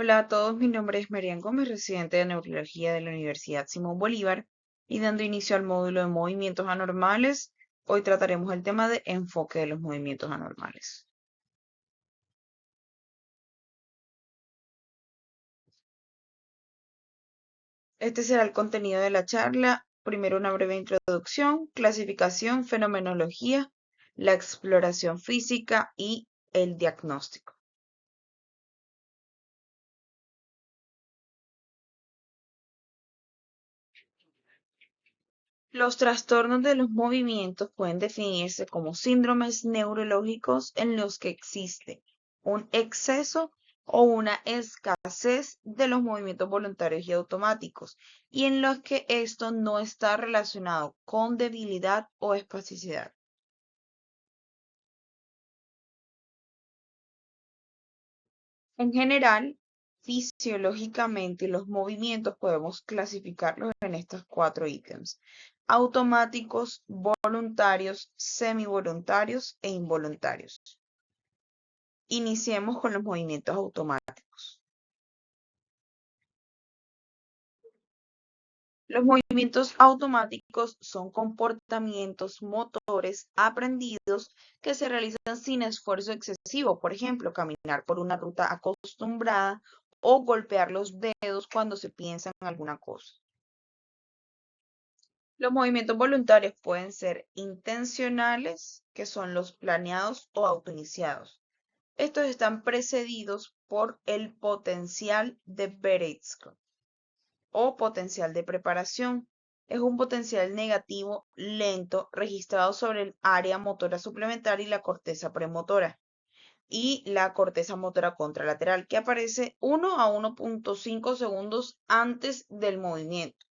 Hola a todos, mi nombre es Marian Gómez, residente de Neurología de la Universidad Simón Bolívar, y dando inicio al módulo de movimientos anormales, hoy trataremos el tema de enfoque de los movimientos anormales. Este será el contenido de la charla. Primero una breve introducción, clasificación, fenomenología, la exploración física y el diagnóstico. Los trastornos de los movimientos pueden definirse como síndromes neurológicos en los que existe un exceso o una escasez de los movimientos voluntarios y automáticos, y en los que esto no está relacionado con debilidad o espasticidad. En general, fisiológicamente los movimientos podemos clasificarlos en estos cuatro ítems: automáticos, voluntarios, semivoluntarios e involuntarios. Iniciemos con los movimientos automáticos. Los movimientos automáticos son comportamientos motores aprendidos que se realizan sin esfuerzo excesivo, por ejemplo, caminar por una ruta acostumbrada o golpear los dedos cuando se piensa en alguna cosa. Los movimientos voluntarios pueden ser intencionales, que son los planeados o autoiniciados. Estos están precedidos por el potencial de Beretskov o potencial de preparación. Es un potencial negativo lento registrado sobre el área motora suplementaria y la corteza premotora y la corteza motora contralateral, que aparece 1 a 1.5 segundos antes del movimiento.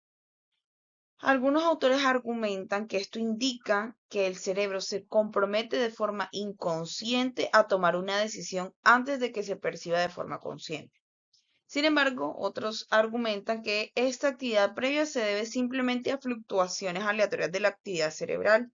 Algunos autores argumentan que esto indica que el cerebro se compromete de forma inconsciente a tomar una decisión antes de que se perciba de forma consciente. Sin embargo, otros argumentan que esta actividad previa se debe simplemente a fluctuaciones aleatorias de la actividad cerebral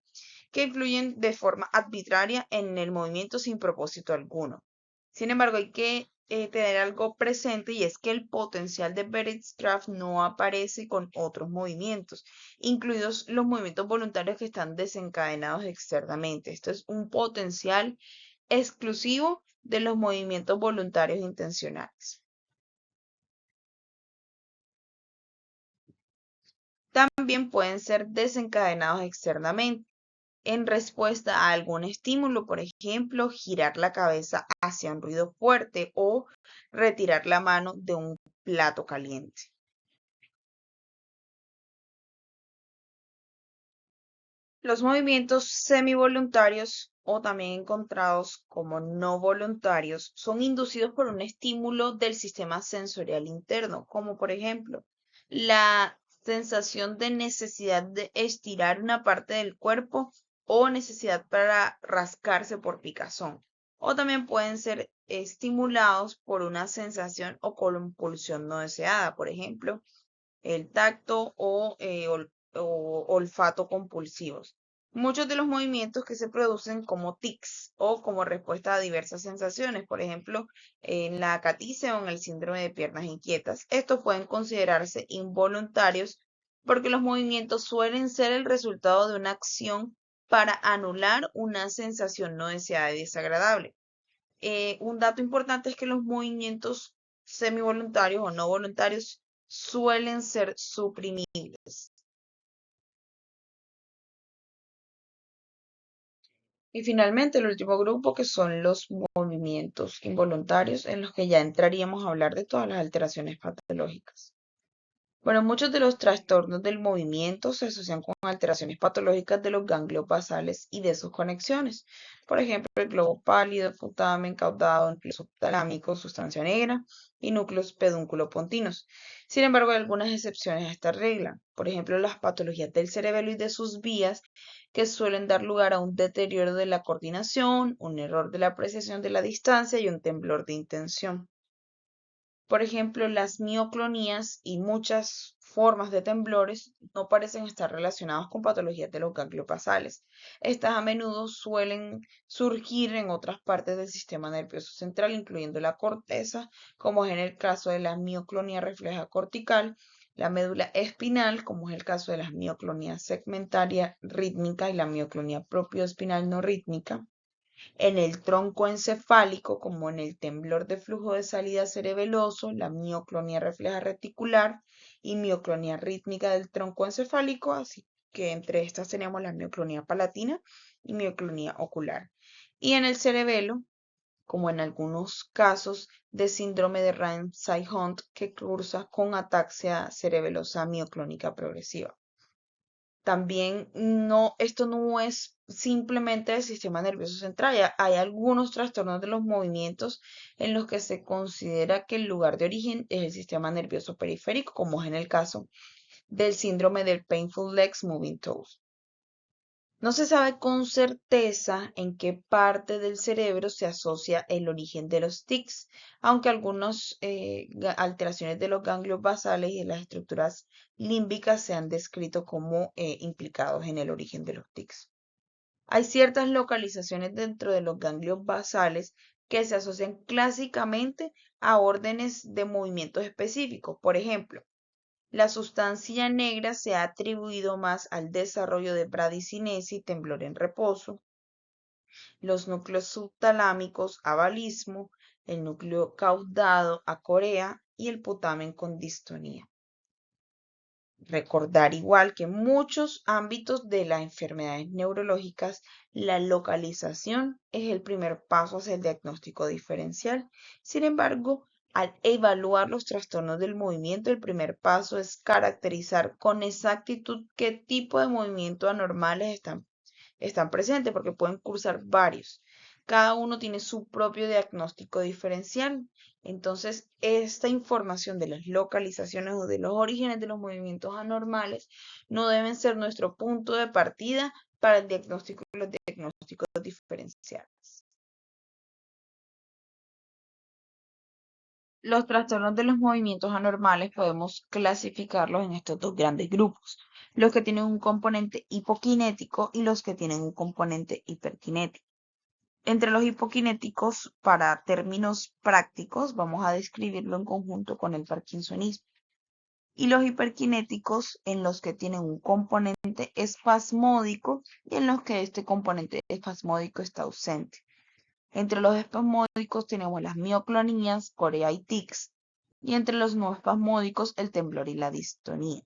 que influyen de forma arbitraria en el movimiento sin propósito alguno. Sin embargo, hay que tener algo presente, y es que el potencial de Beretskov no aparece con otros movimientos, incluidos los movimientos voluntarios que están desencadenados externamente. Esto es un potencial exclusivo de los movimientos voluntarios intencionales. También pueden ser desencadenados externamente en respuesta a algún estímulo, por ejemplo, girar la cabeza hacia un ruido fuerte o retirar la mano de un plato caliente. Los movimientos semivoluntarios, o también encontrados como no voluntarios, son inducidos por un estímulo del sistema sensorial interno, como por ejemplo la sensación de necesidad de estirar una parte del cuerpo o necesidad para rascarse por picazón. O también pueden ser estimulados por una sensación o compulsión no deseada, por ejemplo, el tacto o olfato compulsivos. Muchos de los movimientos que se producen como tics o como respuesta a diversas sensaciones, por ejemplo, en la acaticia o en el síndrome de piernas inquietas, estos pueden considerarse involuntarios porque los movimientos suelen ser el resultado de una acción para anular una sensación no deseada y desagradable. Un dato importante es que los movimientos semivoluntarios o no voluntarios suelen ser suprimibles. Y finalmente, el último grupo, que son los movimientos involuntarios, en los que ya entraríamos a hablar de todas las alteraciones patológicas. Bueno, muchos de los trastornos del movimiento se asocian con alteraciones patológicas de los ganglios basales y de sus conexiones. Por ejemplo, el globo pálido, putamen, caudado, núcleo subtalámico, sustancia negra y núcleos pedúnculo-pontinos. Sin embargo, hay algunas excepciones a esta regla. Por ejemplo, las patologías del cerebelo y de sus vías, que suelen dar lugar a un deterioro de la coordinación, un error de la apreciación de la distancia y un temblor de intención. Por ejemplo, las mioclonías y muchas formas de temblores no parecen estar relacionados con patologías de los ganglios basales. Estas a menudo suelen surgir en otras partes del sistema nervioso central, incluyendo la corteza, como es en el caso de la mioclonía refleja cortical, la médula espinal, como es el caso de las mioclonías segmentaria rítmica y la mioclonía propioespinal no rítmica, en el tronco encefálico, como en el temblor de flujo de salida cerebeloso, la mioclonía refleja reticular y mioclonía rítmica del tronco encefálico, así que entre estas tenemos la mioclonía palatina y mioclonía ocular. Y en el cerebelo, como en algunos casos de síndrome de Ramsay-Hunt que cursa con ataxia cerebelosa mioclónica progresiva. También esto no es simplemente el sistema nervioso central. Hay algunos trastornos de los movimientos en los que se considera que el lugar de origen es el sistema nervioso periférico, como es en el caso del síndrome del Painful Legs Moving Toes. No se sabe con certeza en qué parte del cerebro se asocia el origen de los tics, aunque algunas alteraciones de los ganglios basales y de las estructuras límbicas se han descrito como implicados en el origen de los tics. Hay ciertas localizaciones dentro de los ganglios basales que se asocian clásicamente a órdenes de movimientos específicos. Por ejemplo, la sustancia negra se ha atribuido más al desarrollo de bradicinesia y temblor en reposo, los núcleos subtalámicos a balismo, el núcleo caudado a corea y el putamen con distonía. Recordar igual que en muchos ámbitos de las enfermedades neurológicas, la localización es el primer paso hacia el diagnóstico diferencial. Sin embargo, al evaluar los trastornos del movimiento, el primer paso es caracterizar con exactitud qué tipo de movimientos anormales están presentes, porque pueden cursar varios. Cada uno tiene su propio diagnóstico diferencial. Entonces, esta información de las localizaciones o de los orígenes de los movimientos anormales no deben ser nuestro punto de partida para el diagnóstico y los diagnósticos diferenciales. Los trastornos de los movimientos anormales podemos clasificarlos en estos dos grandes grupos, los que tienen un componente hipokinético y los que tienen un componente hiperkinético. Entre los hipokinéticos, para términos prácticos, vamos a describirlo en conjunto con el parkinsonismo. Y los hiperkinéticos en los que tienen un componente espasmódico y en los que este componente espasmódico está ausente. Entre los espasmódicos tenemos las mioclonías, corea y tics, y entre los no espasmódicos el temblor y la distonía.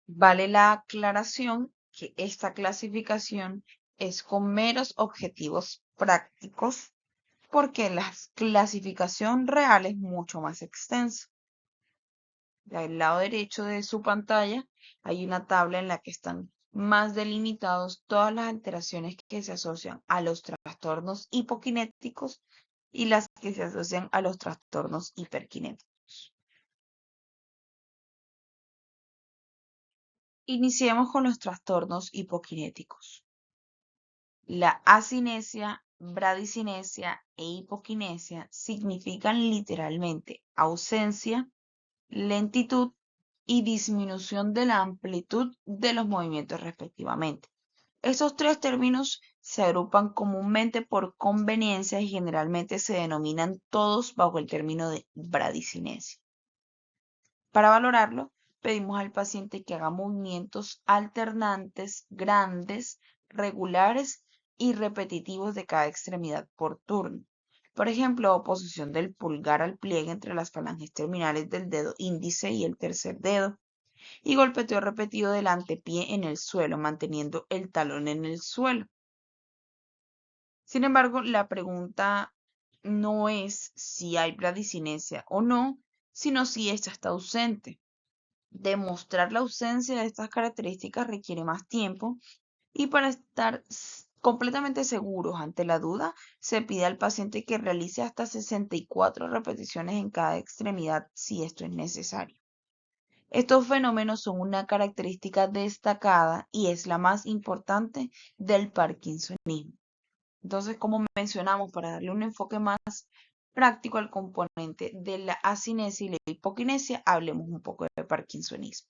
Vale la aclaración que esta clasificación es con meros objetivos prácticos porque la clasificación real es mucho más extensa. Del lado derecho de su pantalla hay una tabla en la que están más delimitados todas las alteraciones que se asocian a los trastornos hipokinéticos y las que se asocian a los trastornos hiperkinéticos. Iniciemos con los trastornos hipokinéticos. La acinesia, bradicinesia e hipokinesia significan literalmente ausencia, lentitud y disminución de la amplitud de los movimientos respectivamente. Estos tres términos se agrupan comúnmente por conveniencia y generalmente se denominan todos bajo el término de bradicinesia. Para valorarlo, pedimos al paciente que haga movimientos alternantes, grandes, regulares y repetitivos de cada extremidad por turno. Por ejemplo, oposición del pulgar al pliegue entre las falanges terminales del dedo índice y el tercer dedo, y golpeteo repetido del antepié en el suelo, manteniendo el talón en el suelo. Sin embargo, la pregunta no es si hay bradicinesia o no, sino si esta está ausente. Demostrar la ausencia de estas características requiere más tiempo y para estar completamente seguros ante la duda, se pide al paciente que realice hasta 64 repeticiones en cada extremidad si esto es necesario. Estos fenómenos son una característica destacada y es la más importante del parkinsonismo. Entonces, como mencionamos, para darle un enfoque más práctico al componente de la acinesia y la hipoquinesia, hablemos un poco de parkinsonismo.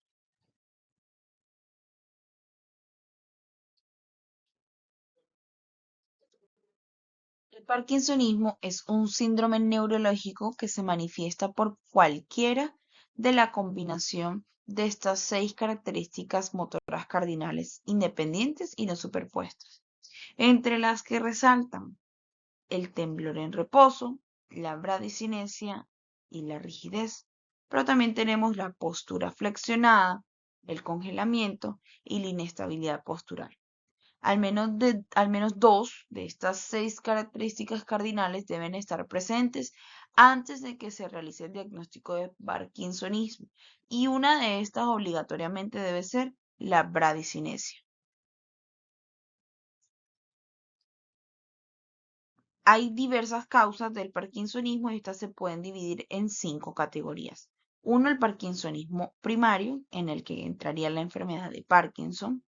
El parkinsonismo es un síndrome neurológico que se manifiesta por cualquiera de la combinación de estas 6 características motoras cardinales independientes y no superpuestas, entre las que resaltan el temblor en reposo, la bradicinesia y la rigidez. Pero también tenemos la postura flexionada, el congelamiento y la inestabilidad postural. Al menos 2 de estas 6 características cardinales deben estar presentes antes de que se realice el diagnóstico de parkinsonismo, y una de estas obligatoriamente debe ser la bradicinesia. Hay diversas causas del parkinsonismo y estas se pueden dividir en 5 categorías. Uno, el parkinsonismo primario, en el que entraría la enfermedad de Parkinson.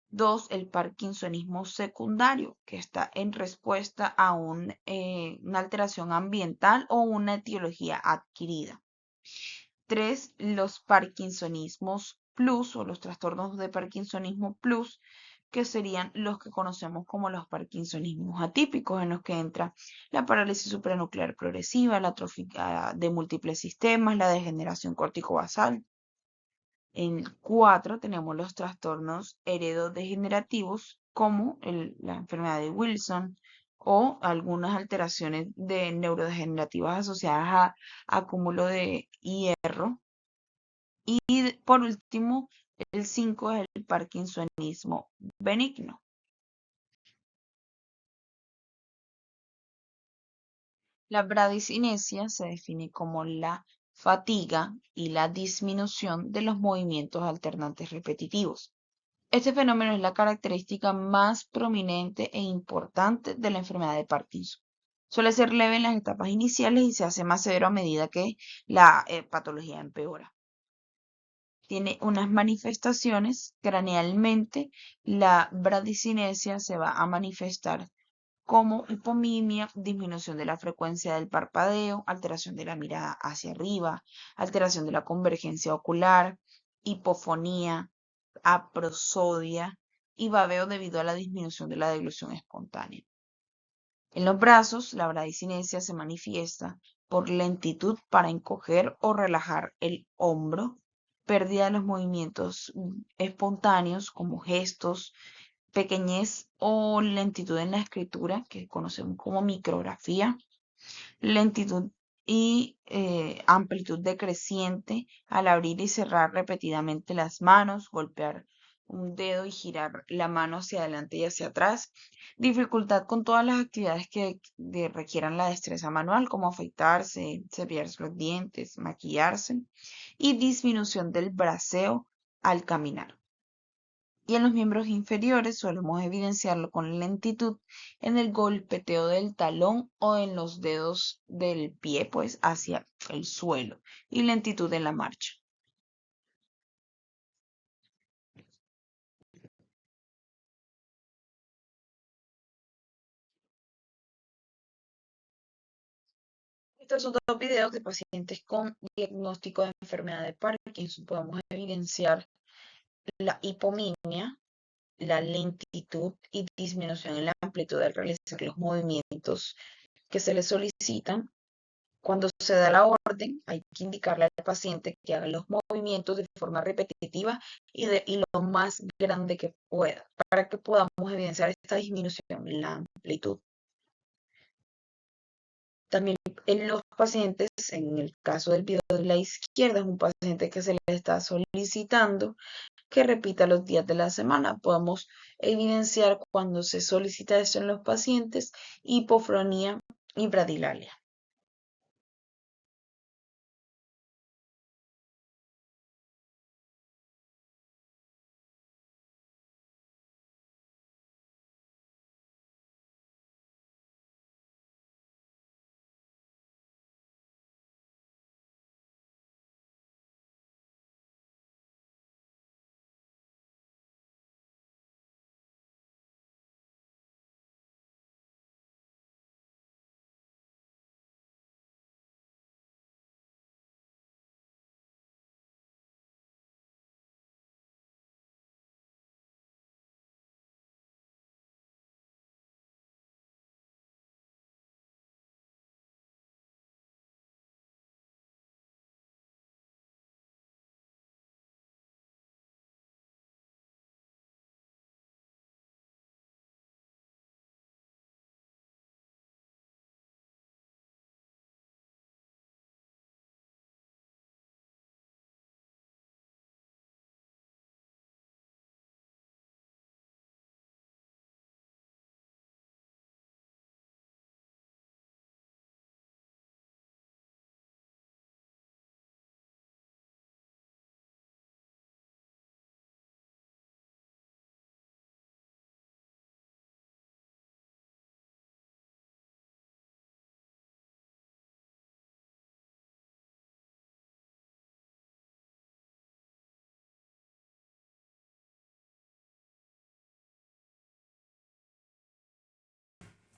Dos, el parkinsonismo secundario, que está en respuesta a una alteración ambiental o una etiología adquirida. Tres, los parkinsonismos plus o los trastornos de parkinsonismo plus, que serían los que conocemos como los parkinsonismos atípicos, en los que entra la parálisis supranuclear progresiva, la atrofia de múltiples sistemas, la degeneración corticobasal. En 4 tenemos los trastornos heredodegenerativos, como la enfermedad de Wilson o algunas alteraciones neurodegenerativas asociadas a acúmulo de hierro. Y por último, el 5 es el parkinsonismo benigno. La bradicinesia se define como la fatiga y la disminución de los movimientos alternantes repetitivos. Este fenómeno es la característica más prominente e importante de la enfermedad de Parkinson. Suele ser leve en las etapas iniciales y se hace más severo a medida que la patología empeora. Tiene unas manifestaciones. Cranealmente, la bradicinesia se va a manifestar como hipomimia, disminución de la frecuencia del parpadeo, alteración de la mirada hacia arriba, alteración de la convergencia ocular, hipofonía, aprosodia y babeo debido a la disminución de la deglución espontánea. En los brazos, la bradicinesia se manifiesta por lentitud para encoger o relajar el hombro, pérdida de los movimientos espontáneos como gestos, pequeñez o lentitud en la escritura, que conocemos como micrografía, lentitud y amplitud decreciente al abrir y cerrar repetidamente las manos, golpear un dedo y girar la mano hacia adelante y hacia atrás, dificultad con todas las actividades que requieran la destreza manual, como afeitarse, cepillarse los dientes, maquillarse, y disminución del braceo al caminar. Y en los miembros inferiores solemos evidenciarlo con lentitud en el golpeteo del talón o en los dedos del pie, pues hacia el suelo, y lentitud en la marcha. Estos son 2 videos de pacientes con diagnóstico de enfermedad de Parkinson. Podemos evidenciar la hipomimia, la lentitud y disminución en la amplitud al realizar los movimientos que se le solicitan. Cuando se da la orden, hay que indicarle al paciente que haga los movimientos de forma repetitiva y lo más grande que pueda, para que podamos evidenciar esta disminución en la amplitud. También en los pacientes, en el caso del video de la izquierda, es un paciente que se le está solicitando que repita los días de la semana. Podemos evidenciar cuando se solicita esto en los pacientes hipofronía y bradilalia.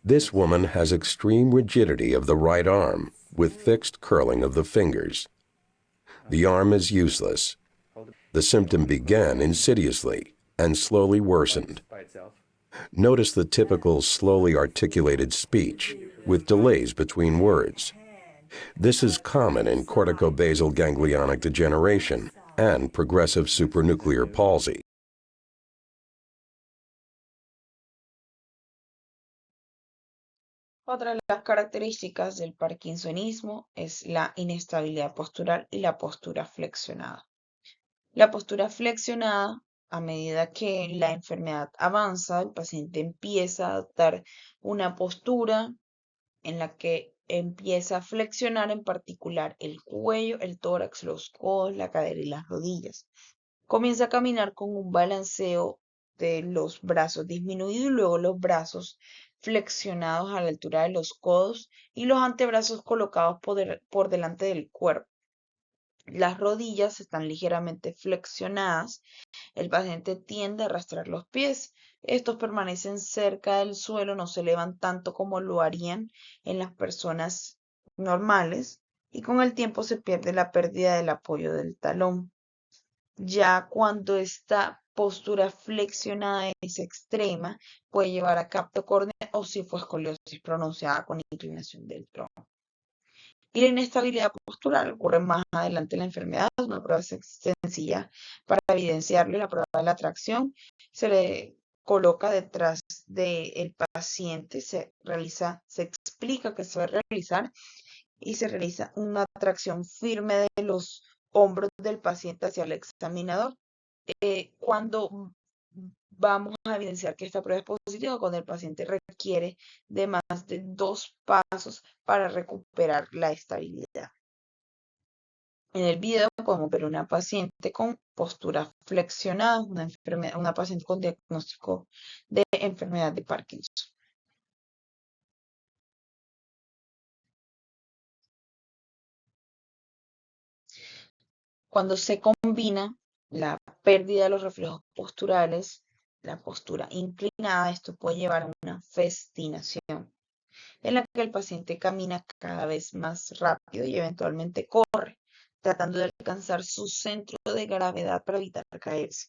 This woman has extreme rigidity of the right arm with fixed curling of the fingers. The arm is useless. The symptom began insidiously and slowly worsened. Notice the typical slowly articulated speech with delays between words. This is common in corticobasal ganglionic degeneration and progressive supranuclear palsy. Otra de las características del parkinsonismo es la inestabilidad postural y la postura flexionada. La postura flexionada, a medida que la enfermedad avanza, el paciente empieza a adoptar una postura en la que empieza a flexionar en particular el cuello, el tórax, los codos, la cadera y las rodillas. Comienza a caminar con un balanceo de los brazos disminuido y luego los brazos flexionados a la altura de los codos y los antebrazos colocados por delante del cuerpo. Las rodillas están ligeramente flexionadas. El paciente tiende a arrastrar los pies. Estos permanecen cerca del suelo, no se elevan tanto como lo harían en las personas normales y con el tiempo se pierde la pérdida del apoyo del talón. Ya cuando esta postura flexionada es extrema, puede llevar a captocornia o cifoescoliosis pronunciada con inclinación del tronco. Y la inestabilidad postural ocurre más adelante en la enfermedad. Una prueba sencilla para evidenciarlo, la prueba de la tracción. Se le coloca detrás del paciente, se explica que se va a realizar y se realiza una tracción firme de los hombros del paciente hacia el examinador. Cuando vamos a evidenciar que esta prueba es positiva, cuando el paciente requiere de más de 2 pasos para recuperar la estabilidad. En el video podemos ver una paciente con postura flexionada, una paciente con diagnóstico de enfermedad de Parkinson. Cuando se combina la pérdida de los reflejos posturales, la postura inclinada, esto puede llevar a una festinación, en la que el paciente camina cada vez más rápido y eventualmente corre, tratando de alcanzar su centro de gravedad para evitar caerse.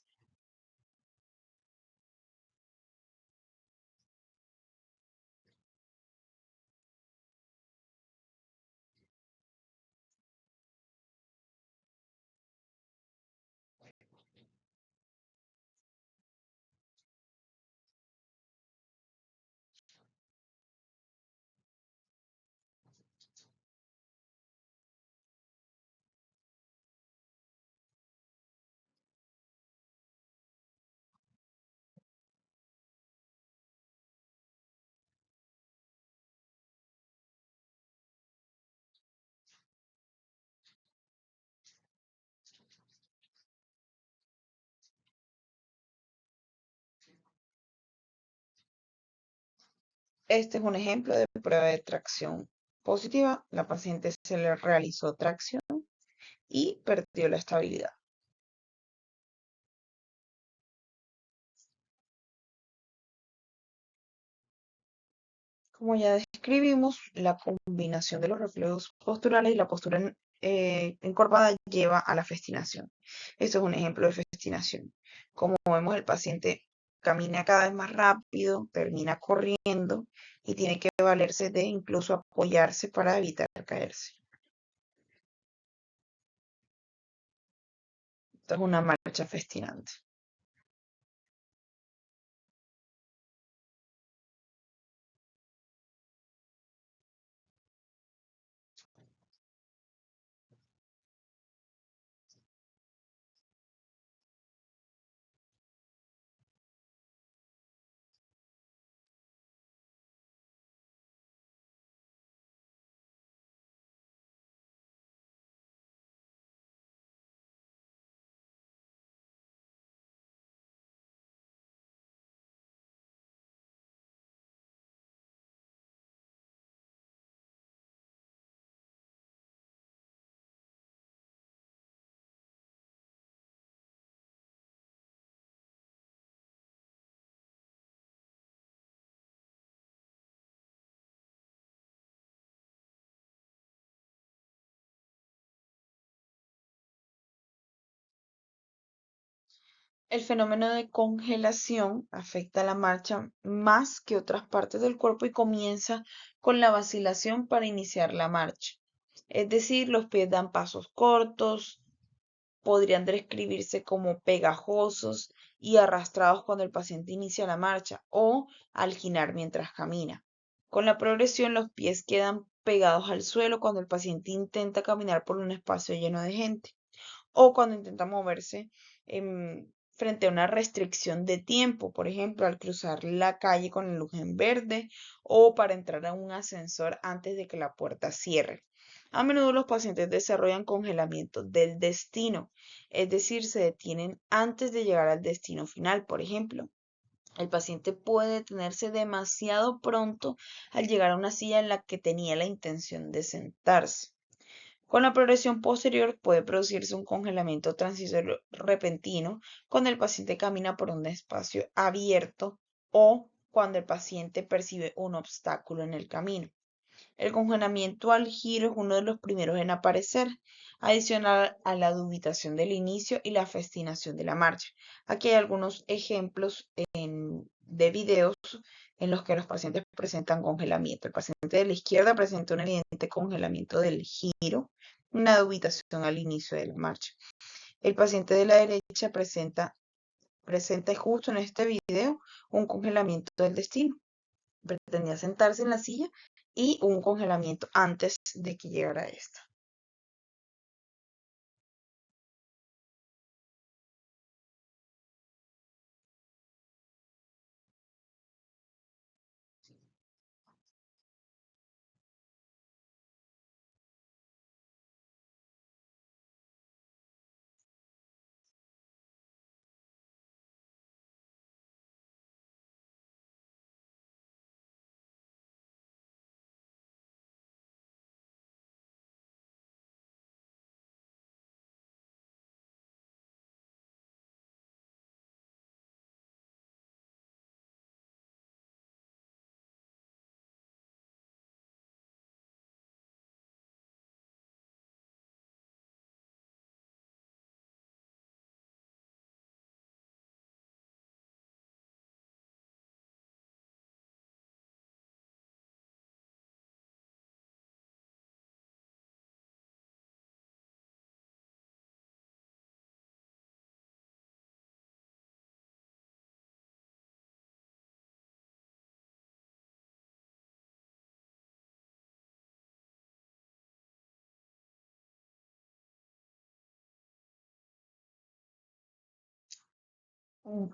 Este es un ejemplo de prueba de tracción positiva. La paciente se le realizó tracción y perdió la estabilidad. Como ya describimos, la combinación de los reflejos posturales y la postura encorvada lleva a la festinación. Esto es un ejemplo de festinación. Como vemos, el paciente camina cada vez más rápido, termina corriendo y tiene que valerse de incluso apoyarse para evitar caerse. Esto es una marcha festinante. El fenómeno de congelación afecta la marcha más que otras partes del cuerpo y comienza con la vacilación para iniciar la marcha. Es decir, los pies dan pasos cortos, podrían describirse como pegajosos y arrastrados cuando el paciente inicia la marcha o al girar mientras camina. Con la progresión, los pies quedan pegados al suelo cuando el paciente intenta caminar por un espacio lleno de gente o cuando intenta moverse frente a una restricción de tiempo, por ejemplo, al cruzar la calle con la luz en verde o para entrar a un ascensor antes de que la puerta cierre. A menudo los pacientes desarrollan congelamiento del destino, es decir, se detienen antes de llegar al destino final, por ejemplo. El paciente puede detenerse demasiado pronto al llegar a una silla en la que tenía la intención de sentarse. Con la progresión posterior puede producirse un congelamiento transitorio repentino cuando el paciente camina por un espacio abierto o cuando el paciente percibe un obstáculo en el camino. El congelamiento al giro es uno de los primeros en aparecer, adicional a la dubitación del inicio y la fascinación de la marcha. Aquí hay algunos ejemplos de videos en los que los pacientes presentan congelamiento. El paciente de la izquierda presenta un evidente congelamiento del giro, una dubitación al inicio de la marcha. El paciente de la derecha presenta justo en este video un congelamiento del destino. Pretendía sentarse en la silla y un congelamiento antes de que llegara esta.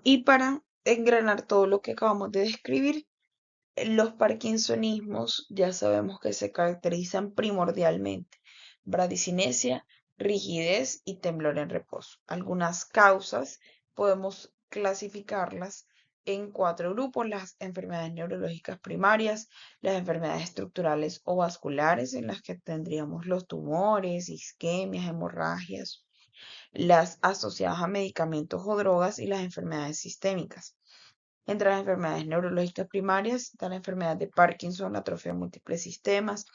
Y para engranar todo lo que acabamos de describir, los parkinsonismos ya sabemos que se caracterizan primordialmente bradicinesia, rigidez y temblor en reposo. Algunas causas podemos clasificarlas en 4 grupos: las enfermedades neurológicas primarias, las enfermedades estructurales o vasculares, en las que tendríamos los tumores, isquemias, hemorragias, las asociadas a medicamentos o drogas y las enfermedades sistémicas. Entre las enfermedades neurológicas primarias está la enfermedad de Parkinson, la atrofia de múltiples sistemas,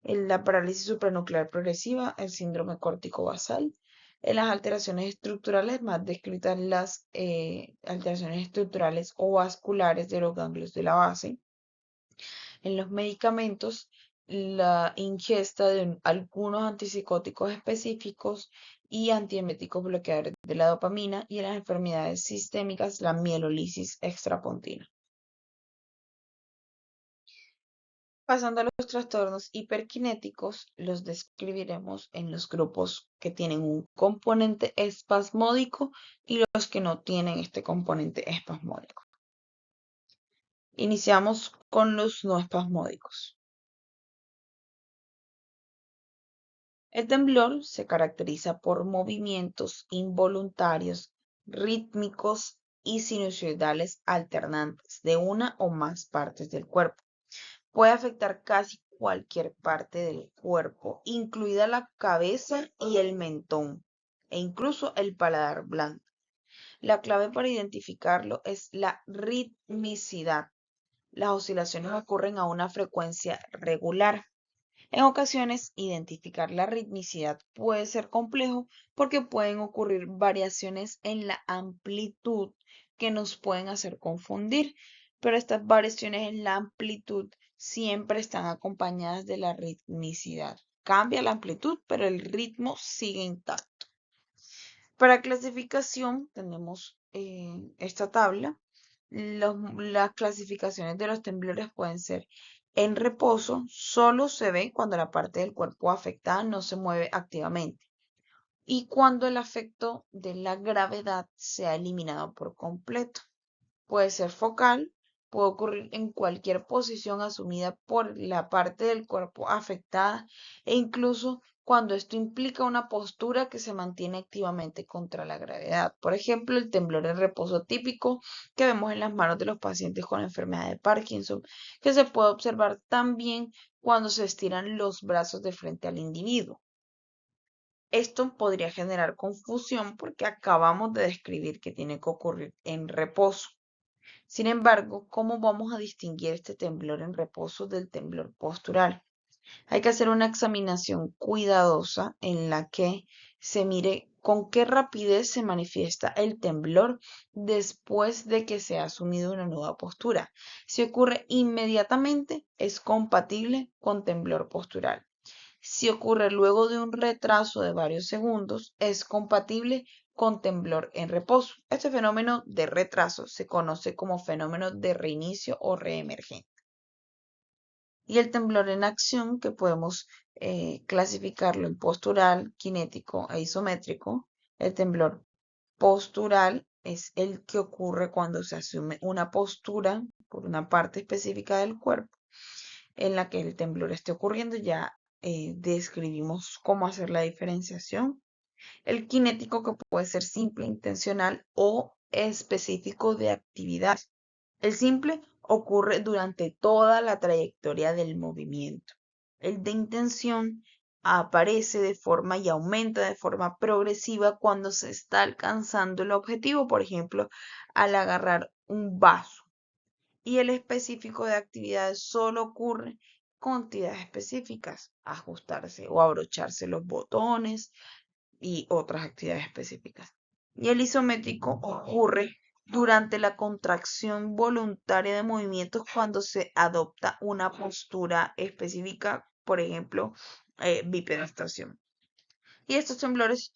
la parálisis supranuclear progresiva, el síndrome córtico-basal. En las alteraciones estructurales, más descritas las alteraciones estructurales o vasculares de los ganglios de la base. En los medicamentos, la ingesta de algunos antipsicóticos específicos y antieméticos bloqueadores de la dopamina, y en las enfermedades sistémicas, la mielolisis extrapontina. Pasando a los trastornos hiperkinéticos, los describiremos en los grupos que tienen un componente espasmódico y los que no tienen este componente espasmódico. Iniciamos con los no espasmódicos. El temblor se caracteriza por movimientos involuntarios, rítmicos y sinusoidales alternantes de una o más partes del cuerpo. Puede afectar casi cualquier parte del cuerpo, incluida la cabeza y el mentón, e incluso el paladar blando. La clave para identificarlo es la ritmicidad. Las oscilaciones ocurren a una frecuencia regular. En ocasiones, identificar la ritmicidad puede ser complejo porque pueden ocurrir variaciones en la amplitud que nos pueden hacer confundir, pero estas variaciones en la amplitud siempre están acompañadas de la ritmicidad. Cambia la amplitud, pero el ritmo sigue intacto. Para clasificación tenemos esta tabla. Las clasificaciones de los temblores pueden ser en reposo, solo se ve cuando la parte del cuerpo afectada no se mueve activamente y cuando el efecto de la gravedad se ha eliminado por completo. Puede ser focal, puede ocurrir en cualquier posición asumida por la parte del cuerpo afectada e incluso cuando esto implica una postura que se mantiene activamente contra la gravedad. Por ejemplo, el temblor en reposo típico que vemos en las manos de los pacientes con enfermedad de Parkinson, que se puede observar también cuando se estiran los brazos de frente al individuo. Esto podría generar confusión porque acabamos de describir que tiene que ocurrir en reposo. Sin embargo, ¿cómo vamos a distinguir este temblor en reposo del temblor postural? Hay que hacer una examinación cuidadosa en la que se mire con qué rapidez se manifiesta el temblor después de que se ha asumido una nueva postura. Si ocurre inmediatamente, es compatible con temblor postural. Si ocurre luego de un retraso de varios segundos, es compatible con temblor en reposo. Este fenómeno de retraso se conoce como fenómeno de reinicio o reemergente. Y el temblor en acción, que podemos clasificarlo en postural, cinético e isométrico. El temblor postural es el que ocurre cuando se asume una postura por una parte específica del cuerpo en la que el temblor esté ocurriendo. Ya describimos cómo hacer la diferenciación. El cinético, que puede ser simple, intencional o específico de actividad. El simple ocurre durante toda la trayectoria del movimiento. El de intención aparece de forma y aumenta de forma progresiva cuando se está alcanzando el objetivo, por ejemplo, al agarrar un vaso. Y el específico de actividades solo ocurre con actividades específicas, ajustarse o abrocharse los botones y otras actividades específicas. Y el isométrico ocurre durante la contracción voluntaria de movimientos cuando se adopta una postura específica, por ejemplo, bipedastación. Y estos temblores,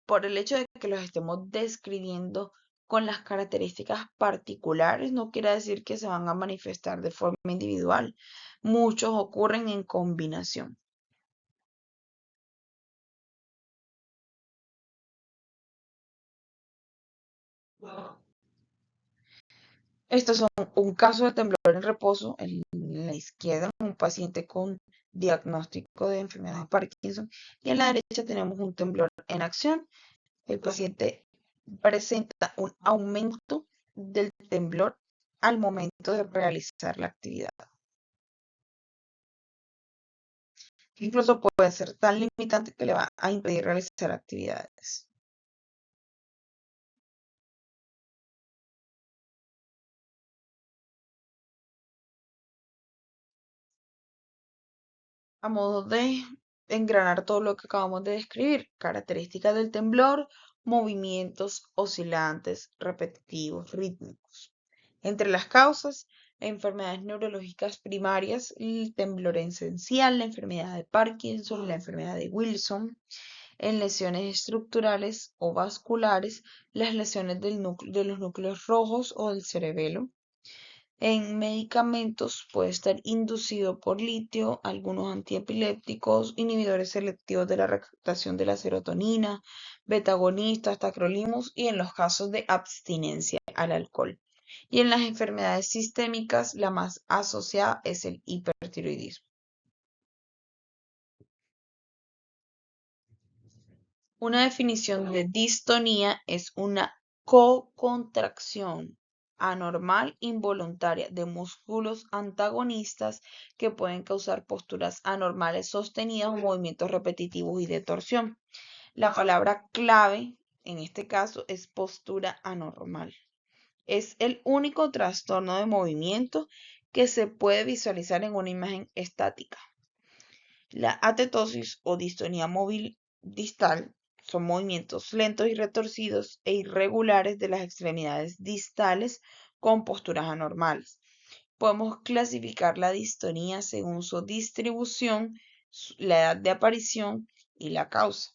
por el hecho de que los estemos describiendo con las características particulares, no quiere decir que se van a manifestar de forma individual. Muchos ocurren en combinación. Estos son un caso de temblor en reposo en la izquierda, un paciente con diagnóstico de enfermedad de Parkinson, y en la derecha tenemos un temblor en acción. El paciente presenta un aumento del temblor al momento de realizar la actividad. Incluso puede ser tan limitante que le va a impedir realizar actividades. A modo de engranar todo lo que acabamos de describir, características del temblor, movimientos oscilantes, repetitivos, rítmicos. Entre las causas, enfermedades neurológicas primarias, el temblor esencial, la enfermedad de Parkinson, la enfermedad de Wilson. En lesiones estructurales o vasculares, las lesiones de los núcleos rojos o del cerebelo. En medicamentos puede estar inducido por litio, algunos antiepilépticos, inhibidores selectivos de la recaptación de la serotonina, betagonistas, tacrolimus y en los casos de abstinencia al alcohol. Y en las enfermedades sistémicas, la más asociada es el hipertiroidismo. Una definición de distonía es una co-contracción anormal involuntaria de músculos antagonistas que pueden causar posturas anormales sostenidas o movimientos repetitivos y de torsión. La palabra clave en este caso es postura anormal. Es el único trastorno de movimiento que se puede visualizar en una imagen estática. La atetosis o distonía móvil distal son movimientos lentos y retorcidos e irregulares de las extremidades distales con posturas anormales. Podemos clasificar la distonía según su distribución, la edad de aparición y la causa.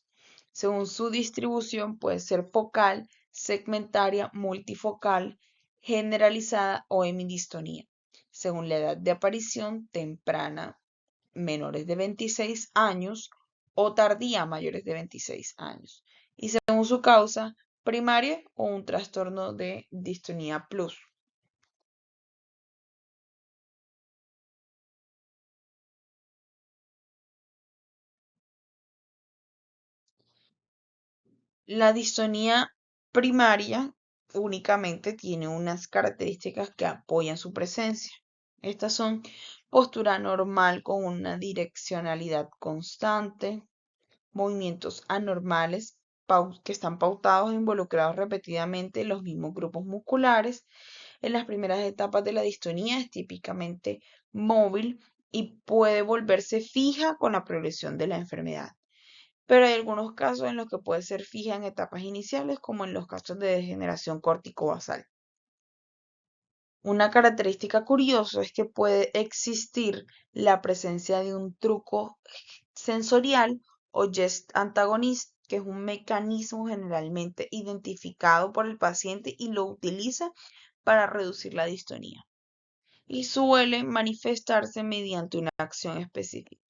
Según su distribución puede ser focal, segmentaria, multifocal, generalizada o hemidistonía. Según la edad de aparición, temprana, menores de 26 años o tardía, mayores de 26 años. Y según su causa, primaria o un trastorno de distonía plus. La distonía primaria únicamente tiene unas características que apoyan su presencia. Estas son postura normal con una direccionalidad constante, movimientos anormales que están pautados e involucrados repetidamente en los mismos grupos musculares. En las primeras etapas de la distonía es típicamente móvil y puede volverse fija con la progresión de la enfermedad. Pero hay algunos casos en los que puede ser fija en etapas iniciales, como en los casos de degeneración corticobasal. Una característica curiosa es que puede existir la presencia de un truco sensorial o gest antagonist, que es un mecanismo generalmente identificado por el paciente y lo utiliza para reducir la distonía. Y suele manifestarse mediante una acción específica.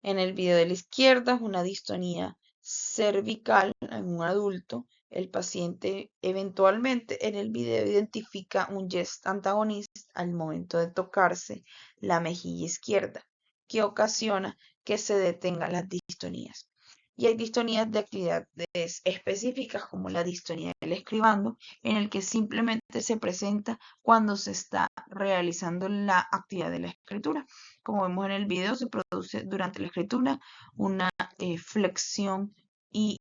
En el video de la izquierda es una distonía cervical en un adulto. El paciente eventualmente en el video identifica un gest antagonista al momento de tocarse la mejilla izquierda, que ocasiona que se detengan las distonías. Y hay distonías de actividades específicas como la distonía del escribando, en el que simplemente se presenta cuando se está realizando la actividad de la escritura. Como vemos en el video, se produce durante la escritura una flexión y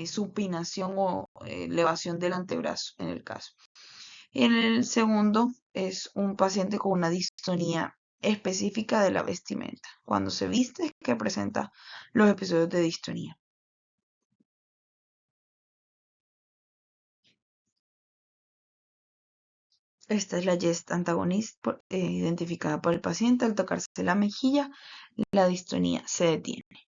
supinación o elevación del antebrazo en el caso. En el segundo es un paciente con una distonía específica de la vestimenta. Cuando se viste es que presenta los episodios de distonía. Esta es la gest antagonista identificada por el paciente. Al tocarse la mejilla, la distonía se detiene.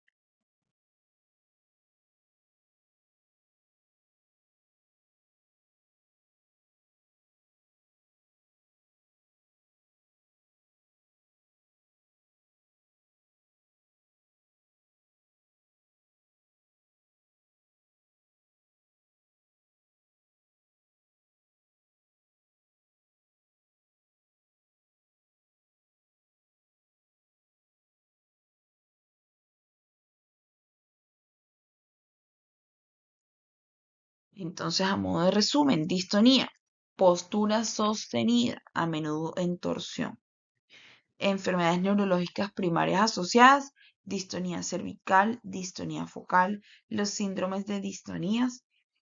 Entonces, a modo de resumen, distonía, postura sostenida, a menudo en torsión. Enfermedades neurológicas primarias asociadas, distonía cervical, distonía focal, los síndromes de distonías,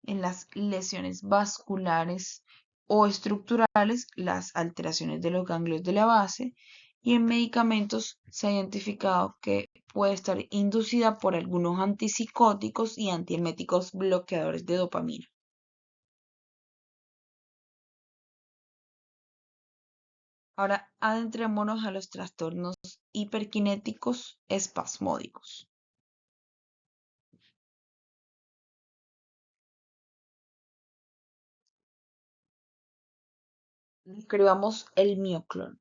en las lesiones vasculares o estructurales, las alteraciones de los ganglios de la base, y en medicamentos se ha identificado que puede estar inducida por algunos antipsicóticos y antieméticos bloqueadores de dopamina. Ahora adentrémonos a los trastornos hiperkinéticos espasmódicos. Describamos el mioclon.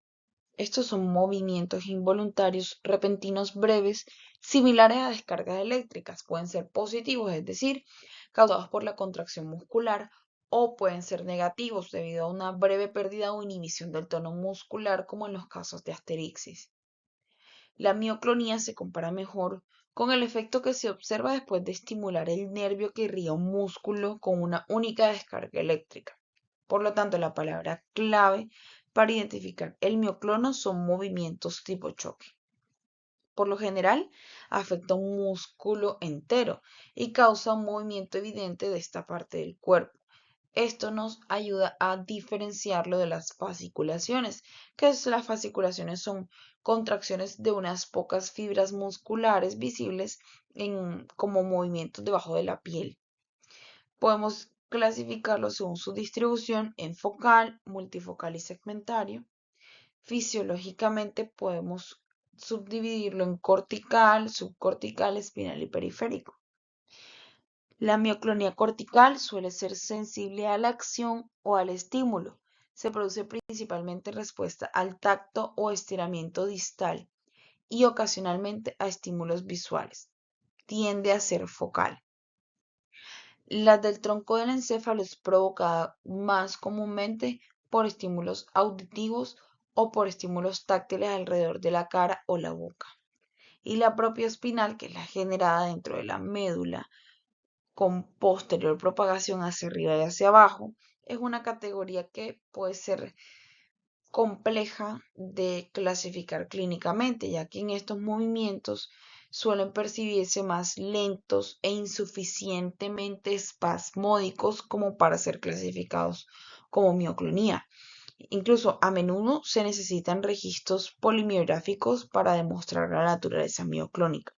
Estos son movimientos involuntarios repentinos breves similares a descargas eléctricas. Pueden ser positivos, es decir, causados por la contracción muscular, o pueden ser negativos debido a una breve pérdida o inhibición del tono muscular, como en los casos de asterixis. La mioclonía se compara mejor con el efecto que se observa después de estimular el nervio que irriga un músculo con una única descarga eléctrica. Por lo tanto, la palabra clave para identificar el mioclono son movimientos tipo choque. Por lo general, afecta un músculo entero y causa un movimiento evidente de esta parte del cuerpo. Esto nos ayuda a diferenciarlo de las fasciculaciones, que las fasciculaciones son contracciones de unas pocas fibras musculares visibles como movimientos debajo de la piel. Podemos clasificarlo según su distribución en focal, multifocal y segmentario. Fisiológicamente podemos subdividirlo en cortical, subcortical, espinal y periférico. La mioclonía cortical suele ser sensible a la acción o al estímulo. Se produce principalmente en respuesta al tacto o estiramiento distal y ocasionalmente a estímulos visuales. Tiende a ser focal. La del tronco del encéfalo es provocada más comúnmente por estímulos auditivos o por estímulos táctiles alrededor de la cara o la boca. Y la propia espinal, que es la generada dentro de la médula, con posterior propagación hacia arriba y hacia abajo, es una categoría que puede ser compleja de clasificar clínicamente, ya que en estos movimientos suelen percibirse más lentos e insuficientemente espasmódicos como para ser clasificados como mioclonía. Incluso a menudo se necesitan registros polimiográficos para demostrar la naturaleza mioclónica.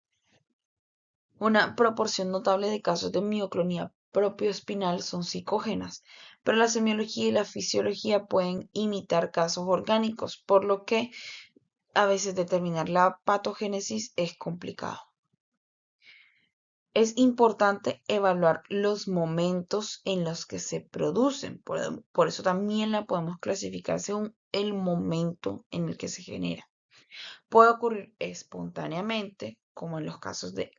Una proporción notable de casos de mioclonía propioespinal son psicógenas, pero la semiología y la fisiología pueden imitar casos orgánicos, por lo que a veces determinar la patogénesis es complicado. Es importante evaluar los momentos en los que se producen, por eso también la podemos clasificar según el momento en el que se genera. Puede ocurrir espontáneamente, como en los casos de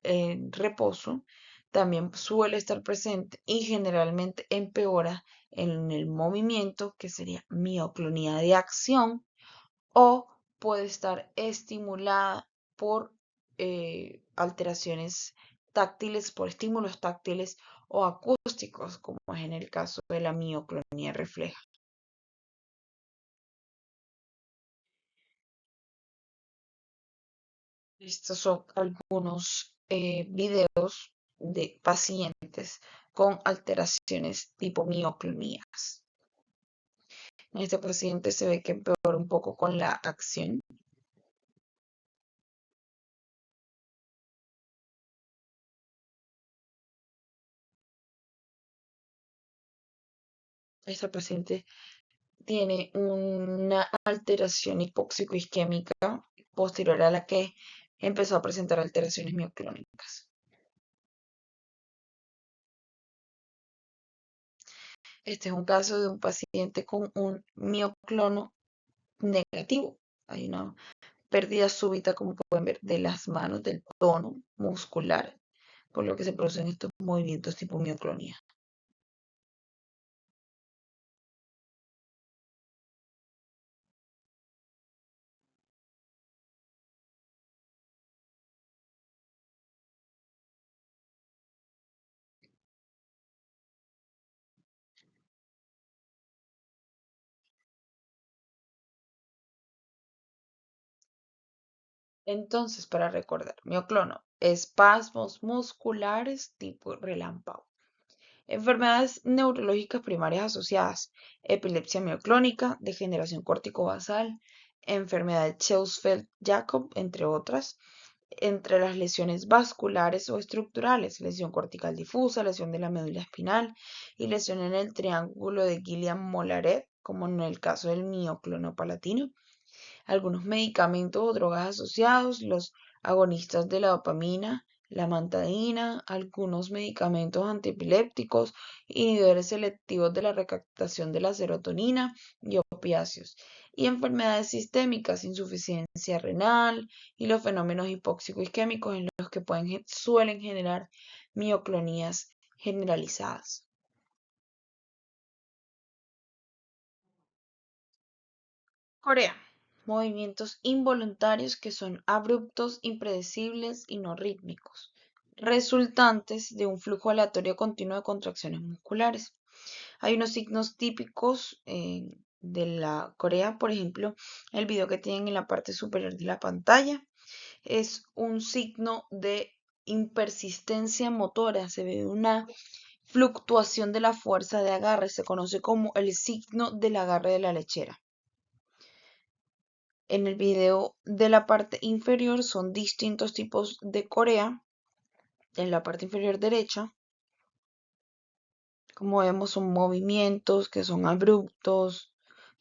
reposo, también suele estar presente y generalmente empeora en el movimiento, que sería mioclonía de acción, o puede estar estimulada por alteraciones táctiles, por estímulos táctiles o acústicos, como es en el caso de la mioclonía refleja. Estos son algunos videos de pacientes con alteraciones tipo mioclonías. En este paciente se ve que empeora un poco con la acción. Este paciente tiene una alteración hipóxico-isquémica posterior a la que empezó a presentar alteraciones mioclónicas. Este es un caso de un paciente con un mioclono negativo. Hay una pérdida súbita, como pueden ver, de las manos, del tono muscular, por lo que se producen estos movimientos tipo mioclonía. Entonces, para recordar, mioclono, espasmos musculares tipo relámpago. Enfermedades neurológicas primarias asociadas, epilepsia mioclónica, degeneración corticobasal, enfermedad de Creutzfeldt-Jakob, entre otras. Entre las lesiones vasculares o estructurales, lesión cortical difusa, lesión de la médula espinal y lesión en el triángulo de Guillain-Mollaret, como en el caso del mioclono palatino. Algunos medicamentos o drogas asociados, los agonistas de la dopamina, la mantadina, algunos medicamentos antiepilépticos, inhibidores selectivos de la recaptación de la serotonina y opiáceos, y enfermedades sistémicas, insuficiencia renal y los fenómenos hipóxico-isquémicos en los que suelen generar mioclonías generalizadas. Corea. Movimientos involuntarios que son abruptos, impredecibles y no rítmicos, resultantes de un flujo aleatorio continuo de contracciones musculares. Hay unos signos típicos de la Corea, por ejemplo, el video que tienen en la parte superior de la pantalla es un signo de impersistencia motora, se ve una fluctuación de la fuerza de agarre, se conoce como el signo del agarre de la lechera. En el video de la parte inferior son distintos tipos de corea. En la parte inferior derecha, como vemos, son movimientos que son abruptos,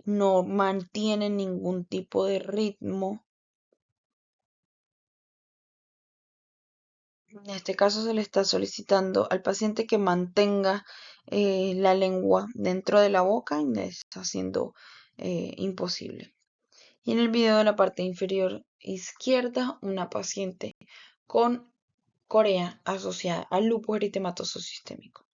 no mantienen ningún tipo de ritmo. En este caso se le está solicitando al paciente que mantenga la lengua dentro de la boca y le está siendo imposible. Y en el video de la parte inferior izquierda, una paciente con corea asociada al lupus eritematoso sistémico.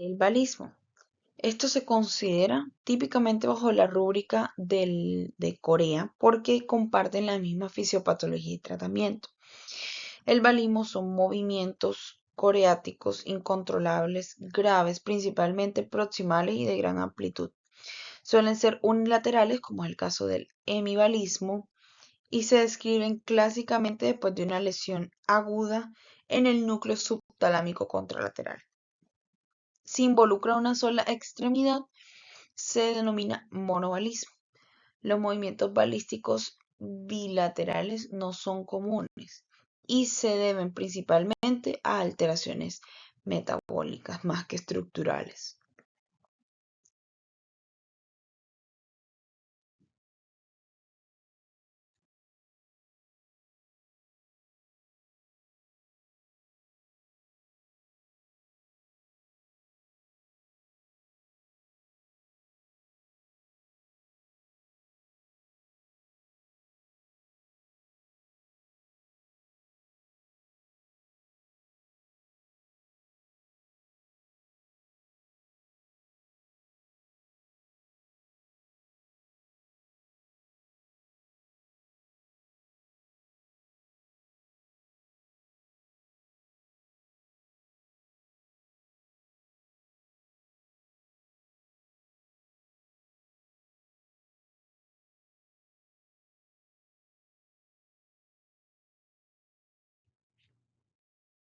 El balismo. Esto se considera típicamente bajo la rúbrica de Corea porque comparten la misma fisiopatología y tratamiento. El balismo son movimientos coreáticos incontrolables, graves, principalmente proximales y de gran amplitud. Suelen ser unilaterales, como es el caso del hemibalismo, y se describen clásicamente después de una lesión aguda en el núcleo subtalámico contralateral. Si involucra una sola extremidad, se denomina monobalismo. Los movimientos balísticos bilaterales no son comunes y se deben principalmente a alteraciones metabólicas más que estructurales.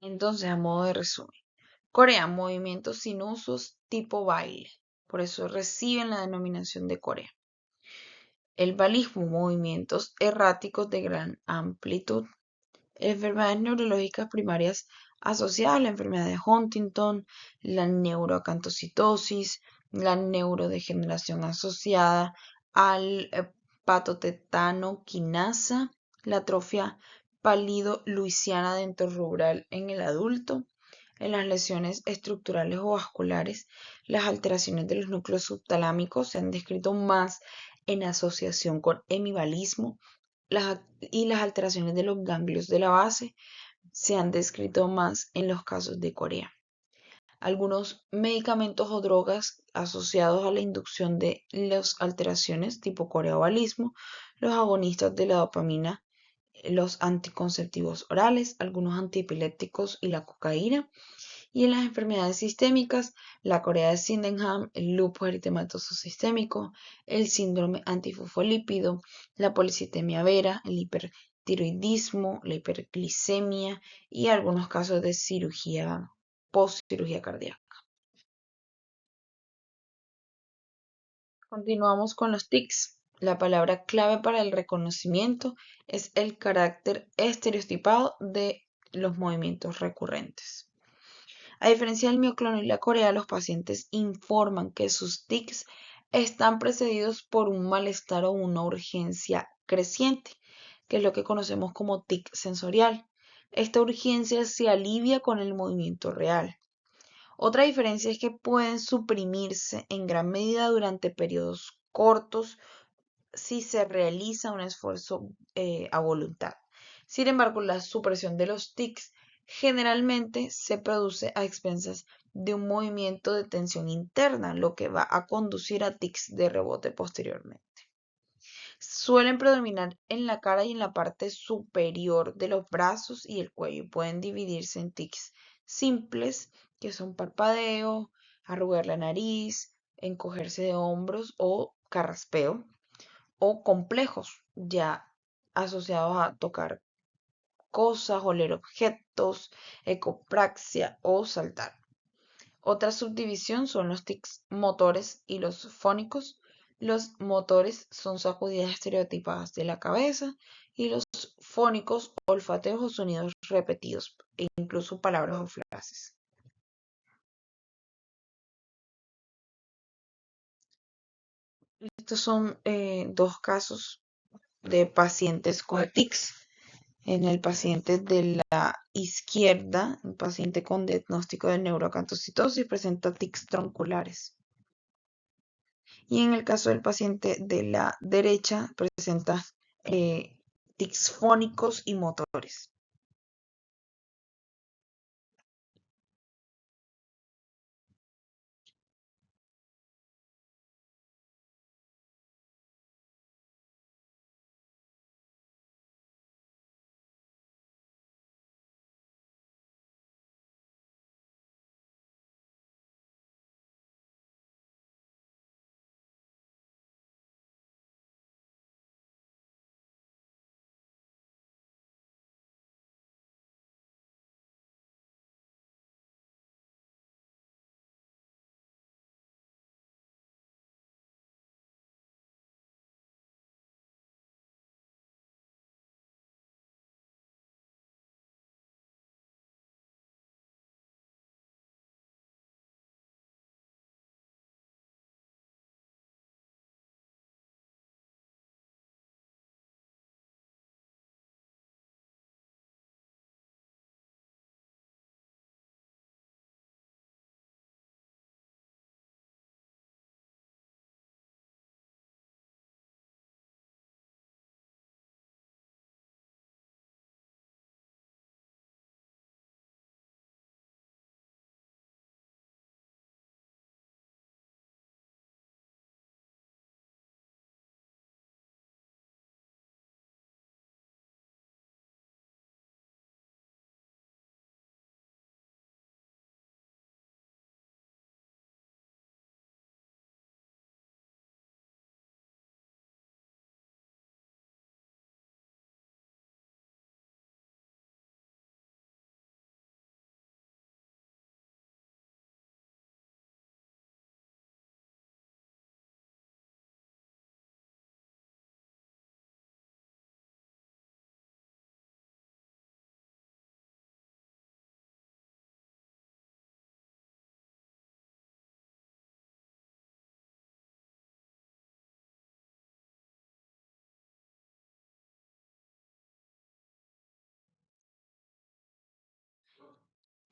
Entonces, a modo de resumen, Corea, movimientos sin usos tipo baile, por eso reciben la denominación de Corea. El balismo, movimientos erráticos de gran amplitud. Enfermedades neurológicas primarias asociadas a la enfermedad de Huntington, la neuroacantocitosis, la neurodegeneración asociada al patotetano quinasa, la atrofia pálido-luisiana dentorubral en el adulto, en las lesiones estructurales o vasculares, las alteraciones de los núcleos subtalámicos se han descrito más en asociación con hemibalismo y las alteraciones de los ganglios de la base se han descrito más en los casos de Corea. Algunos medicamentos o drogas asociados a la inducción de las alteraciones tipo coreobalismo, los agonistas de la dopamina, los anticonceptivos orales, algunos antiepilépticos y la cocaína. Y en las enfermedades sistémicas, la corea de Sydenham, el lupus eritematoso sistémico, el síndrome antifosfolípido, la policitemia vera, el hipertiroidismo, la hiperglicemia y algunos casos de cirugía, postcirugía cardíaca. Continuamos con los tics. La palabra clave para el reconocimiento es el carácter estereotipado de los movimientos recurrentes. A diferencia del mioclonio y la corea, los pacientes informan que sus tics están precedidos por un malestar o una urgencia creciente, que es lo que conocemos como tic sensorial. Esta urgencia se alivia con el movimiento real. Otra diferencia es que pueden suprimirse en gran medida durante periodos cortos si se realiza un esfuerzo a voluntad. Sin embargo, la supresión de los tics generalmente se produce a expensas de un movimiento de tensión interna, lo que va a conducir a tics de rebote posteriormente. Suelen predominar en la cara y en la parte superior de los brazos y el cuello y pueden dividirse en tics simples, que son parpadeo, arrugar la nariz, encogerse de hombros o carraspeo, o complejos, ya asociados a tocar cosas, oler objetos, ecopraxia o saltar. Otra subdivisión son los tics motores y los fónicos. Los motores son sacudidas estereotipadas de la cabeza y los fónicos olfateos o sonidos repetidos e incluso palabras o frases. Estos son dos casos de pacientes con tics. En el paciente de la izquierda, un paciente con diagnóstico de neuroacantocitosis presenta tics tronculares. Y en el caso del paciente de la derecha presenta tics fónicos y motores.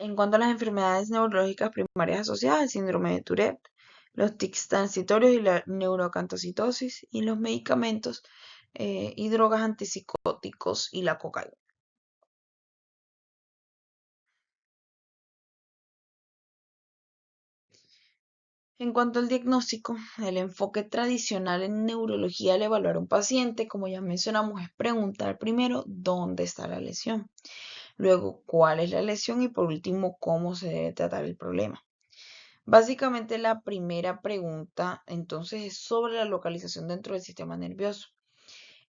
En cuanto a las enfermedades neurológicas primarias asociadas al síndrome de Tourette, los tics transitorios y la neuroacantocitosis y los medicamentos y drogas antipsicóticos y la cocaína. En cuanto al diagnóstico, el enfoque tradicional en neurología al evaluar a un paciente, como ya mencionamos, es preguntar primero dónde está la lesión, luego cuál es la lesión y por último cómo se debe tratar el problema. Básicamente la primera pregunta entonces es sobre la localización dentro del sistema nervioso.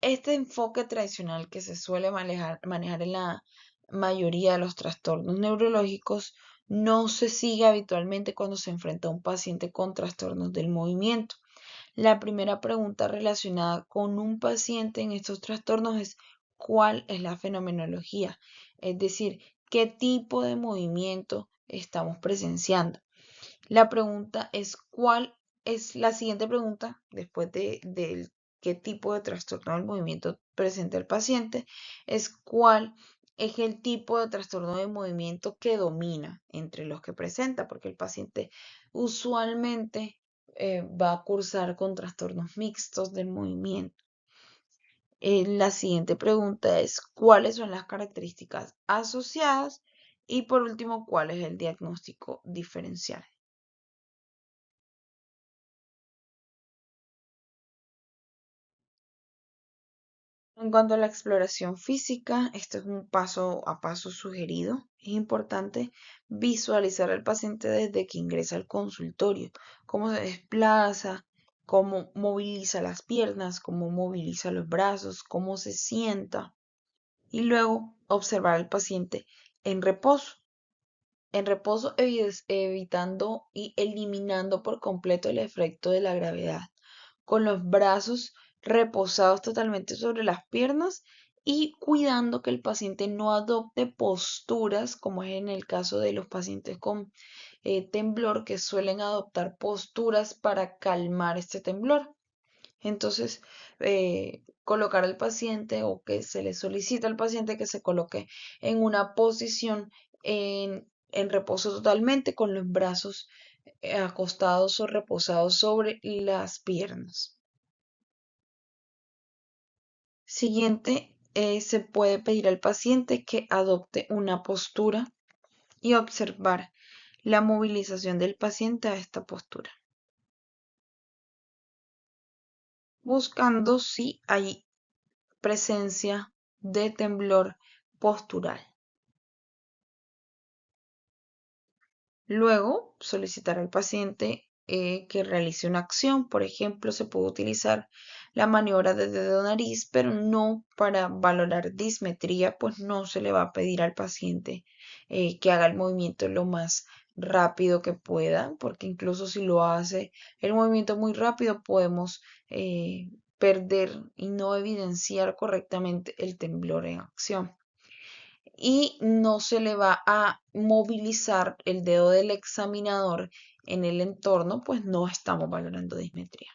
Este enfoque tradicional que se suele manejar en la mayoría de los trastornos neurológicos no se sigue habitualmente cuando se enfrenta a un paciente con trastornos del movimiento. La primera pregunta relacionada con un paciente en estos trastornos es ¿cuál es la fenomenología? Es decir, ¿qué tipo de movimiento estamos presenciando? La pregunta es ¿cuál es la siguiente pregunta después de qué tipo de trastorno del movimiento presenta el paciente? Es ¿cuál es el tipo de trastorno de movimiento que domina entre los que presenta? Porque el paciente usualmente va a cursar con trastornos mixtos del movimiento. La siguiente pregunta es ¿cuáles son las características asociadas? Y por último, ¿cuál es el diagnóstico diferencial? En cuanto a la exploración física, este es un paso a paso sugerido. Es importante visualizar al paciente desde que ingresa al consultorio, cómo se desplaza, cómo moviliza las piernas, cómo moviliza los brazos, cómo se sienta y luego observar al paciente en reposo. En reposo evitando y eliminando por completo el efecto de la gravedad, con los brazos reposados totalmente sobre las piernas y cuidando que el paciente no adopte posturas, como es en el caso de los pacientes con temblor, que suelen adoptar posturas para calmar este temblor. Entonces, colocar al paciente o que se le solicita al paciente que se coloque en una posición en reposo totalmente con los brazos acostados o reposados sobre las piernas. Siguiente, se puede pedir al paciente que adopte una postura y observar la movilización del paciente a esta postura, buscando si hay presencia de temblor postural. Luego, solicitar al paciente que realice una acción. Por ejemplo, se puede utilizar la maniobra de dedo nariz, pero no para valorar dismetría, pues no se le va a pedir al paciente que haga el movimiento lo más rápido que pueda, porque incluso si lo hace el movimiento muy rápido, podemos perder y no evidenciar correctamente el temblor en acción y no se le va a movilizar el dedo del examinador en el entorno, pues no estamos valorando dismetría.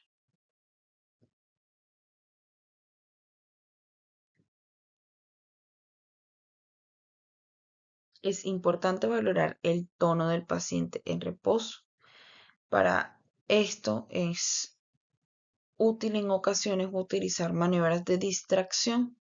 Es importante valorar el tono del paciente en reposo. Para esto es útil en ocasiones utilizar maniobras de distracción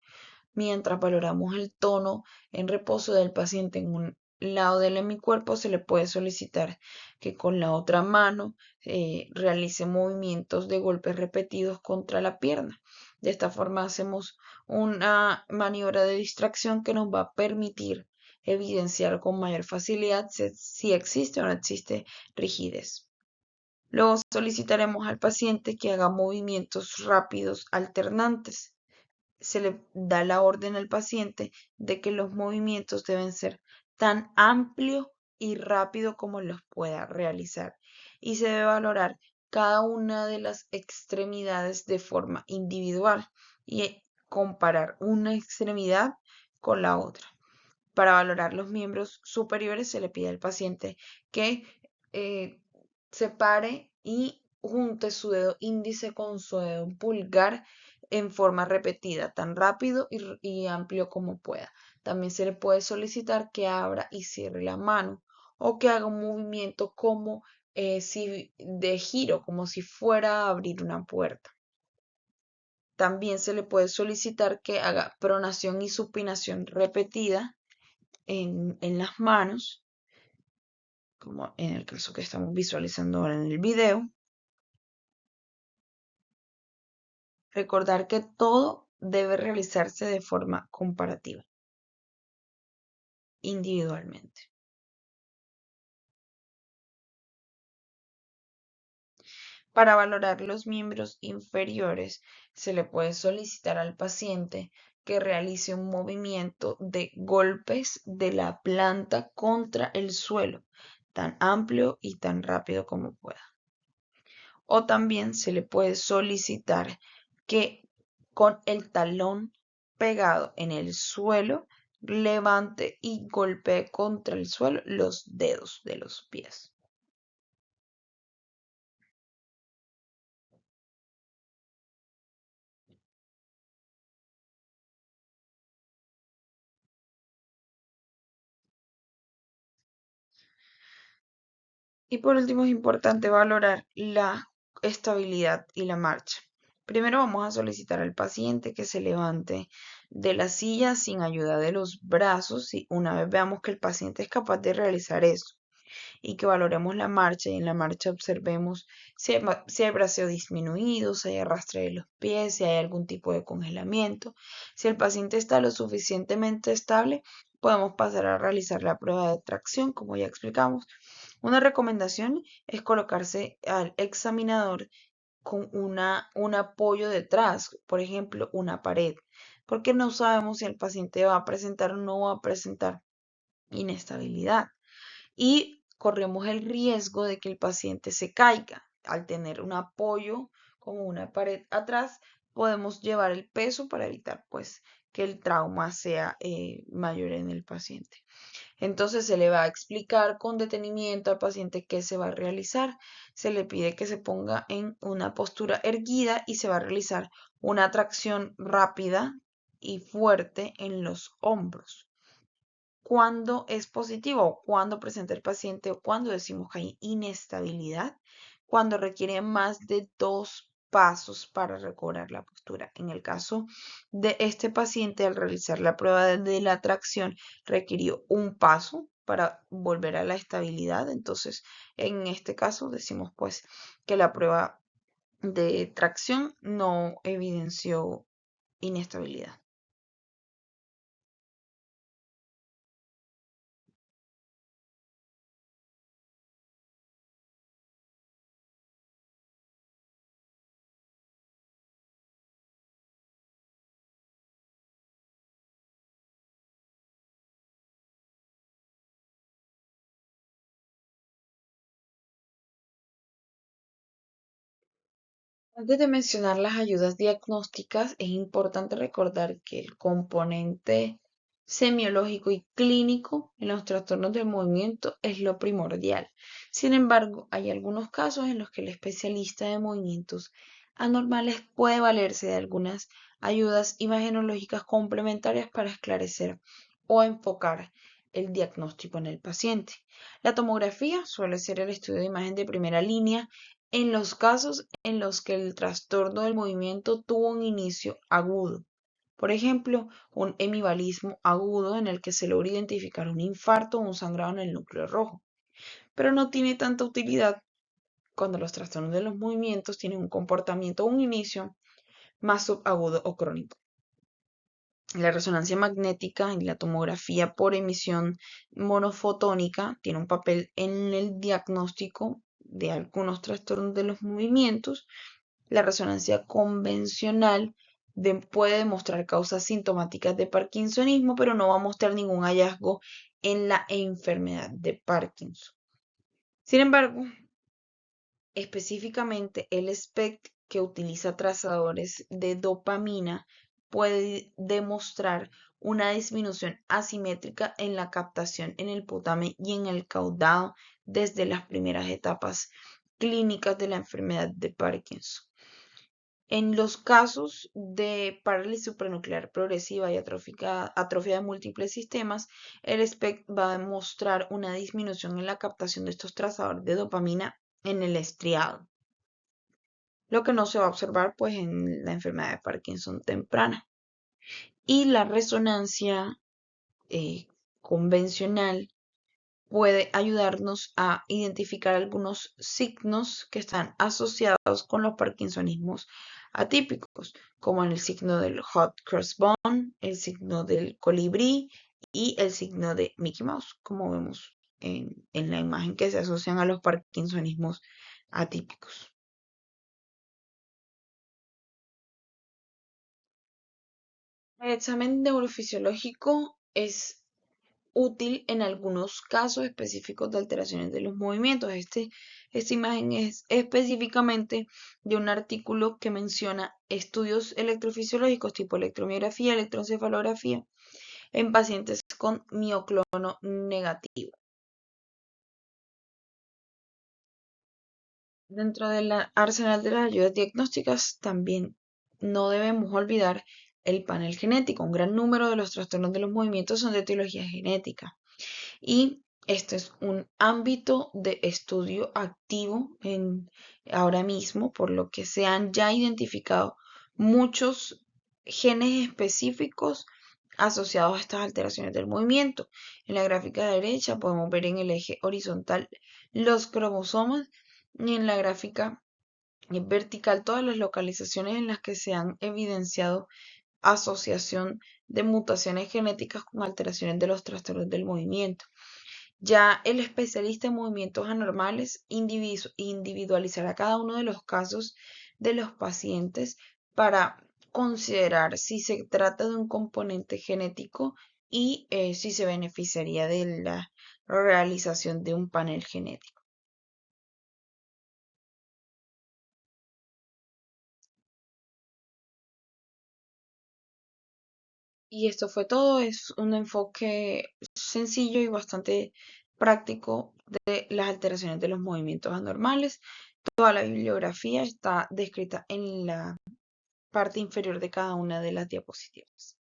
mientras valoramos el tono en reposo del paciente en un lado del hemicuerpo, se le puede solicitar que con la otra mano realice movimientos de golpes repetidos contra la pierna. De esta forma hacemos una maniobra de distracción que nos va a permitir evidenciar con mayor facilidad si existe o no existe rigidez. Luego solicitaremos al paciente que haga movimientos rápidos alternantes. Se le da la orden al paciente de que los movimientos deben ser tan amplio y rápido como los pueda realizar y se debe valorar cada una de las extremidades de forma individual y comparar una extremidad con la otra. Para valorar los miembros superiores se le pide al paciente que eh, separe y junte su dedo índice con su dedo pulgar en forma repetida, tan rápido y amplio como pueda. También se le puede solicitar que abra y cierre la mano o que haga un movimiento como si de giro, como si fuera a abrir una puerta. También se le puede solicitar que haga pronación y supinación repetida en las manos, como en el caso que estamos visualizando ahora en el video. Recordar que todo debe realizarse de forma comparativa, individualmente. Para valorar los miembros inferiores, se le puede solicitar al paciente que realice un movimiento de golpes de la planta contra el suelo, tan amplio y tan rápido como pueda. o también se le puede solicitar que con el talón pegado en el suelo levante y golpee contra el suelo los dedos de los pies. Y por último, es importante valorar la estabilidad y la marcha. Primero vamos a solicitar al paciente que se levante de la silla sin ayuda de los brazos y una vez veamos que el paciente es capaz de realizar eso y que valoremos la marcha y en la marcha observemos si hay braceo disminuido, si hay arrastre de los pies, si hay algún tipo de congelamiento. Si el paciente está lo suficientemente estable, podemos pasar a realizar la prueba de tracción, como ya explicamos. Una recomendación es colocarse al examinador con un apoyo detrás, por ejemplo, una pared, porque no sabemos si el paciente va a presentar o no va a presentar inestabilidad y corremos el riesgo de que el paciente se caiga. Al tener un apoyo como una pared atrás, podemos llevar el peso para evitar pues que el trauma sea mayor en el paciente. Entonces se le va a explicar con detenimiento al paciente qué se va a realizar. Se le pide que se ponga en una postura erguida y se va a realizar una tracción rápida y fuerte en los hombros. Cuando es positivo, cuando presenta el paciente o cuando decimos que hay inestabilidad, cuando requiere más de 2 pasos para recobrar la postura. En el caso de este paciente, al realizar la prueba de la tracción, requirió 1 paso para volver a la estabilidad. Entonces, en este caso, decimos pues que la prueba de tracción no evidenció inestabilidad. Antes de mencionar las ayudas diagnósticas, es importante recordar que el componente semiológico y clínico en los trastornos del movimiento es lo primordial. Sin embargo, hay algunos casos en los que el especialista de movimientos anormales puede valerse de algunas ayudas imagenológicas complementarias para esclarecer o enfocar el diagnóstico en el paciente. La tomografía suele ser el estudio de imagen de primera línea en los casos en los que el trastorno del movimiento tuvo un inicio agudo. Por ejemplo, un hemibalismo agudo en el que se logra identificar un infarto o un sangrado en el núcleo rojo, pero no tiene tanta utilidad cuando los trastornos de los movimientos tienen un comportamiento o un inicio más subagudo o crónico. La resonancia magnética y la tomografía por emisión monofotónica tiene un papel en el diagnóstico de algunos trastornos de los movimientos. La resonancia convencional puede demostrar causas sintomáticas de parkinsonismo, pero no va a mostrar ningún hallazgo en la enfermedad de Parkinson. Sin embargo, específicamente el SPECT, que utiliza trazadores de dopamina, puede demostrar una disminución asimétrica en la captación en el putamen y en el caudado desde las primeras etapas clínicas de la enfermedad de Parkinson. En los casos de parálisis supranuclear progresiva y atrofia de múltiples sistemas, el SPECT va a demostrar una disminución en la captación de estos trazadores de dopamina en el estriado, lo que no se va a observar pues en la enfermedad de Parkinson temprana. Y la resonancia convencional puede ayudarnos a identificar algunos signos que están asociados con los parkinsonismos atípicos, como el signo del hot cross bone, el signo del colibrí y el signo de Mickey Mouse, como vemos en la imagen que se asocian a los parkinsonismos atípicos. El examen neurofisiológico es útil en algunos casos específicos de alteraciones de los movimientos. Esta imagen es específicamente de un artículo que menciona estudios electrofisiológicos tipo electromiografía, electroencefalografía en pacientes con mioclono negativo. Dentro del arsenal de las ayudas diagnósticas también no debemos olvidar el panel genético. Un gran número de los trastornos de los movimientos son de etiología genética y este es un ámbito de estudio activo ahora mismo, por lo que se han ya identificado muchos genes específicos asociados a estas alteraciones del movimiento. En la gráfica derecha podemos ver en el eje horizontal los cromosomas y en la gráfica vertical todas las localizaciones en las que se han evidenciado asociación de mutaciones genéticas con alteraciones de los trastornos del movimiento. Ya el especialista en movimientos anormales individualizará cada uno de los casos de los pacientes para considerar si se trata de un componente genético y si se beneficiaría de la realización de un panel genético. Y esto fue todo, es un enfoque sencillo y bastante práctico de las alteraciones de los movimientos anormales. Toda la bibliografía está descrita en la parte inferior de cada una de las diapositivas.